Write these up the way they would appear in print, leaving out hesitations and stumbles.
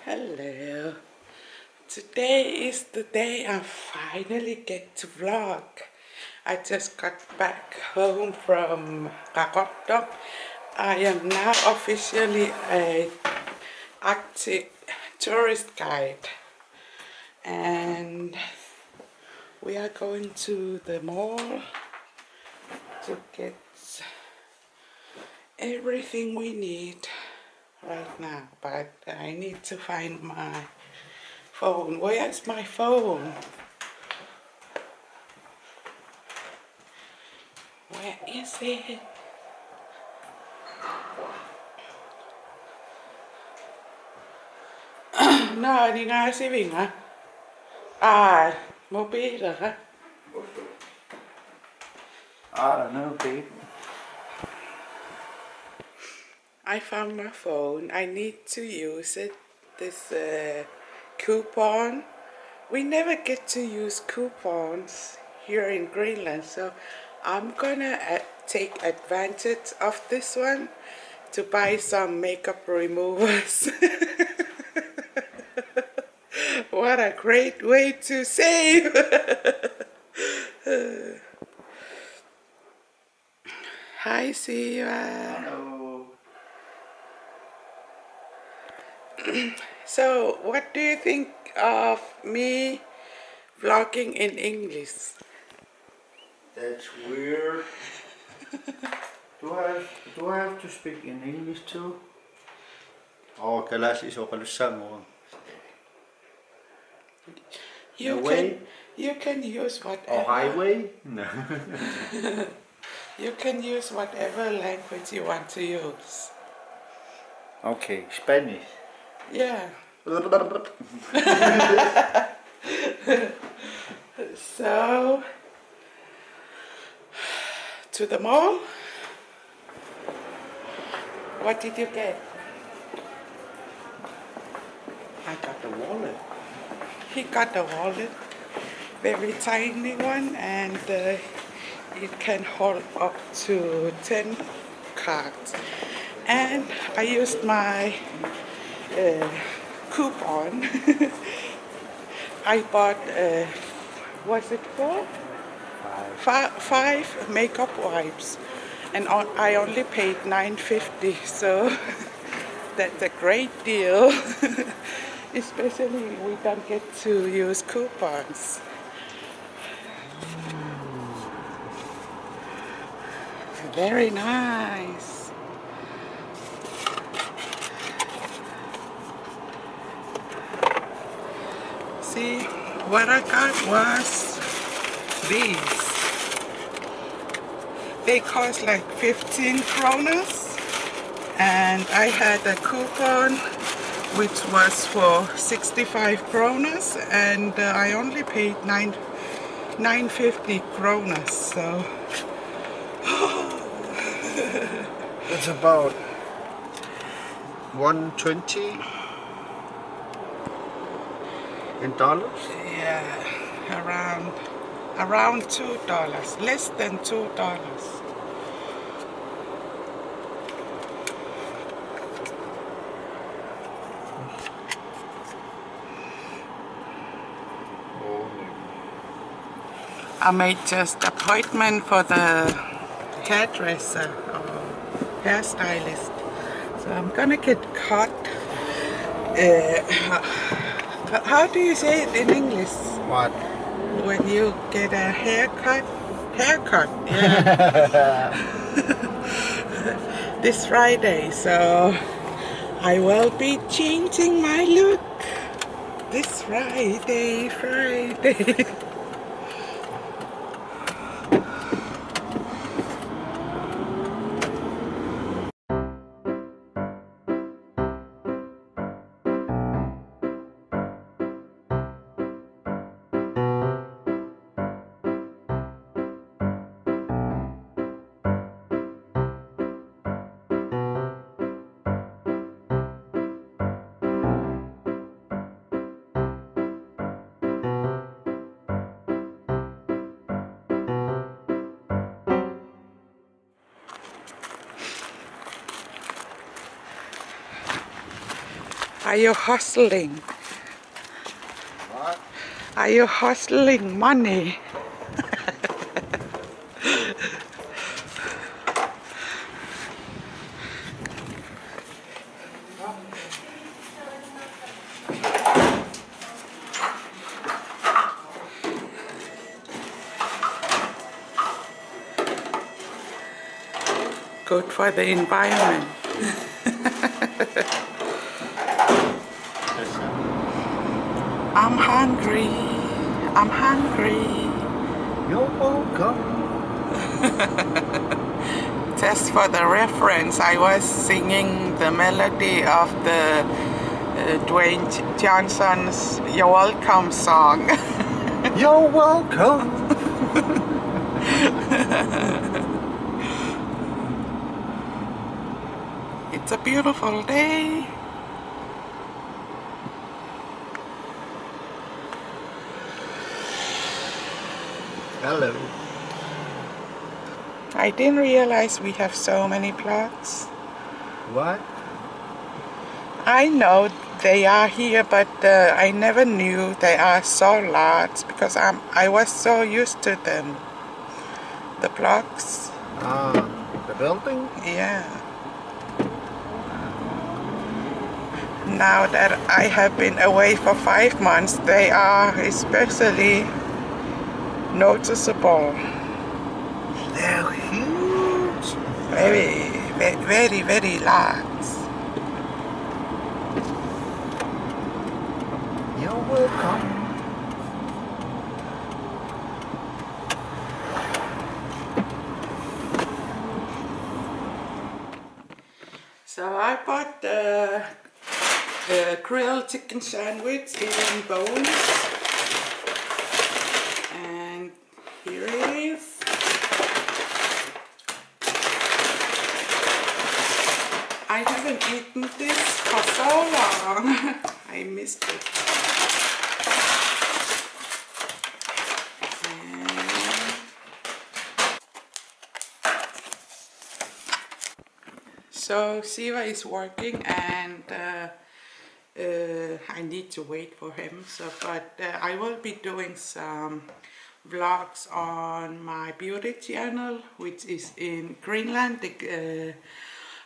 Hello. Today is the day I finally get to vlog. I just got back home from Gagotok. I am now officially a active tourist guide. And we are going to the mall to get everything we need right now, but I need to find my phone. Where's my phone? Where is it? No, đi ngay xí Bình hả? À, Mobi rồi hả? I don't know, babe. I found my phone. I need to use it. This coupon. We never get to use coupons here in Greenland, so I'm gonna take advantage of this one to buy some makeup removers. What a great way to save! Hi, Siva. Hello. So, what do you think of me vlogging in English? That's weird. Do I have to speak in English too? Oh, kelas iso kalusang mo. You can use whatever. Oh, highway? No. You can use whatever language you want to use. Okay, Spanish. Yeah. So, to the mall. What did you get? I got the wallet. He got a wallet, very tiny one, and it can hold up to 10 cards. And I used my coupon. I bought, what's it called? Five makeup wipes, and I only paid $9.50, so that's a great deal. Especially we don't get to use coupons. Very nice. See, what I got was these. They cost like 15 kronas, and I had a coupon which was for 65 kronas, and I only paid 950 kronas, so It's about 120 in dollars. yeah, around $2, less than $2. I made just appointment for the hairdresser or hairstylist, so I'm gonna get cut. How do you say it in English? What? When you get a haircut? Haircut, yeah. This Friday, so I will be changing my look this Friday. Are you hustling? What? Are you hustling money? Good for the environment. I'm hungry. I'm hungry. You're welcome. Just for the reference, I was singing the melody of the Dwayne Johnson's You're Welcome song. You're welcome. It's a beautiful day. Hello. I didn't realize we have so many plots. What? I know they are here, but I never knew they are so large because I was so used to them. The blocks. The building? Yeah. Now that I have been away for 5 months, they are especially noticeable. They're huge. Very, very, very large. You're welcome. So I bought the grilled chicken sandwich in bones, and here it is. I haven't eaten this for so long. I missed it. So Siva is working, and I need to wait for him. But I will be doing some vlogs on my beauty channel, which is in Greenland.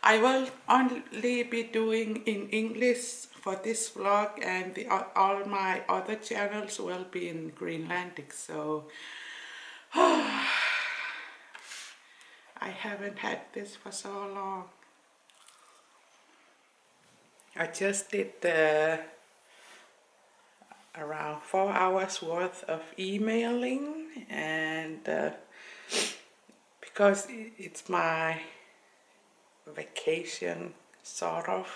I will only be doing in English for this vlog, and all my other channels will be in Greenlandic. So I haven't had this for so long. I just did around 4 hours worth of emailing, and because it's my vacation, sort of,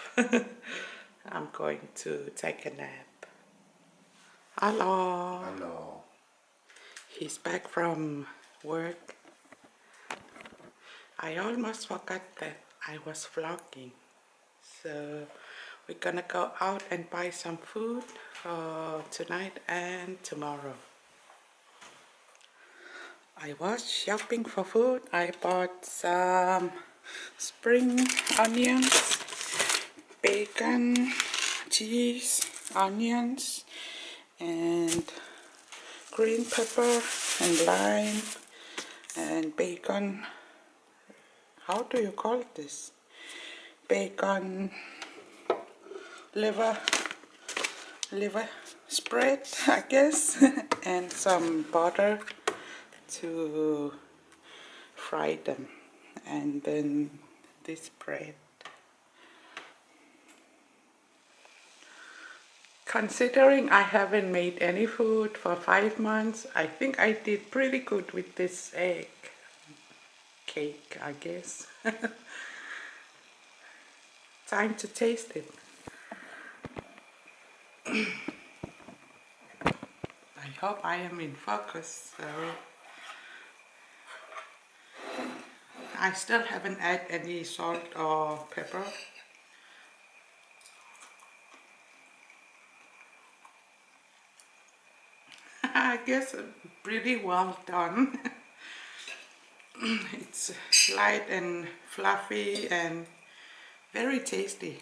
I'm going to take a nap. Hello. Hello. He's back from work. I almost forgot that I was vlogging. So we're gonna go out and buy some food for tonight and tomorrow. I was shopping for food. I bought some spring onions, bacon, cheese, onions, and green pepper and lime and bacon. How do you call this? Bacon liver spread, I guess, and some butter to fry them, and then this bread. Considering I haven't made any food for 5 months, I think I did pretty good with this egg cake, I guess. Time to taste it. I hope I am in focus. So I still haven't added any salt or pepper. I guess pretty well done. It's light and fluffy and very tasty.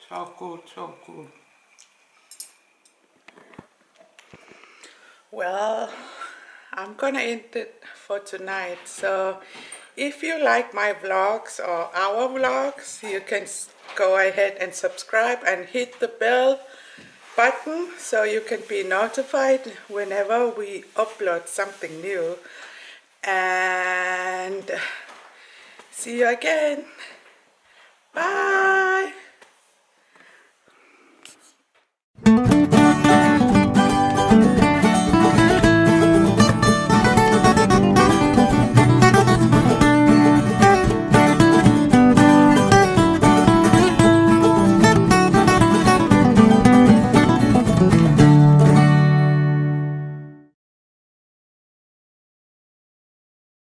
So good, so good. Well, I'm gonna end it for tonight. So if you like my vlogs or our vlogs, you can go ahead and subscribe and hit the bell button so you can be notified whenever we upload something new. And see you again. Bye.